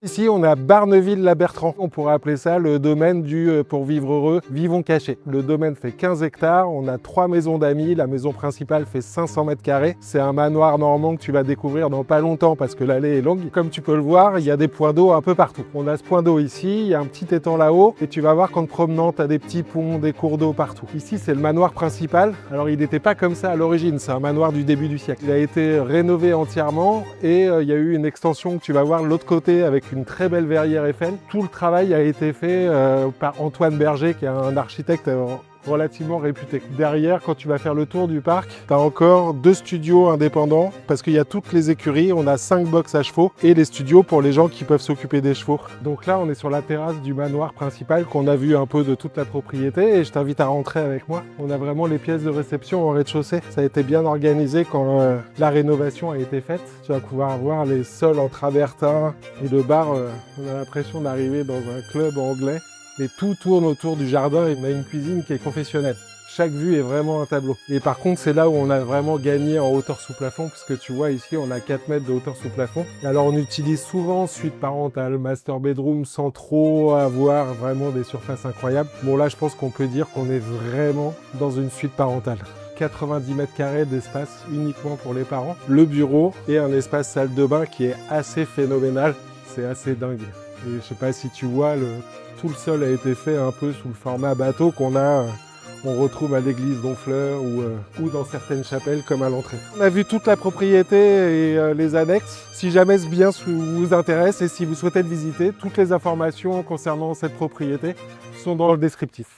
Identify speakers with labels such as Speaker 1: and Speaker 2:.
Speaker 1: Ici, on est à Barneville-la-Bertrand. On pourrait appeler ça le domaine du pour vivre heureux, vivons cachés. Le domaine fait 15 hectares, on a 3 maisons d'amis, la maison principale fait 500 mètres carrés. C'est un manoir normand que tu vas découvrir dans pas longtemps parce que l'allée est longue. Comme tu peux le voir, il y a des points d'eau un peu partout. On a ce point d'eau ici, il y a un petit étang là-haut et tu vas voir qu'en te promenant, tu as des petits ponts, des cours d'eau partout. Ici, c'est le manoir principal. Alors, il n'était pas comme ça à l'origine, c'est un manoir du début du siècle. Il a été rénové entièrement et il y a eu une extension que tu vas voir de l'autre côté avec une très belle verrière Eiffel. Tout le travail a été fait par Antoine Berger, qui est un architecte relativement réputé. Derrière, quand tu vas faire le tour du parc, tu as encore 2 studios indépendants parce qu'il y a toutes les écuries, on a 5 box à chevaux et les studios pour les gens qui peuvent s'occuper des chevaux. Donc là, on est sur la terrasse du manoir principal qu'on a vu un peu de toute la propriété et je t'invite à rentrer avec moi. On a vraiment les pièces de réception au rez-de-chaussée. Ça a été bien organisé quand la rénovation a été faite. Tu vas pouvoir voir les sols en travertin et le bar, on a l'impression d'arriver dans un club anglais. Et tout tourne autour du jardin et on a une cuisine qui est confessionnelle. Chaque vue est vraiment un tableau. Et par contre, c'est là où on a vraiment gagné en hauteur sous plafond, puisque tu vois ici, on a 4 mètres de hauteur sous plafond. Et alors, on utilise souvent suite parentale, master bedroom, sans trop avoir vraiment des surfaces incroyables. Bon, là, je pense qu'on peut dire qu'on est vraiment dans une suite parentale. 90 mètres carrés d'espace uniquement pour les parents. Le bureau et un espace salle de bain qui est assez phénoménal. C'est assez dingue. Et je sais pas si tu vois, tout le sol a été fait un peu sous le format bateau on retrouve à l'église d'Honfleur ou dans certaines chapelles comme à l'entrée. On a vu toute la propriété et les annexes. Si jamais ce bien vous intéresse et si vous souhaitez le visiter, toutes les informations concernant cette propriété sont dans le descriptif.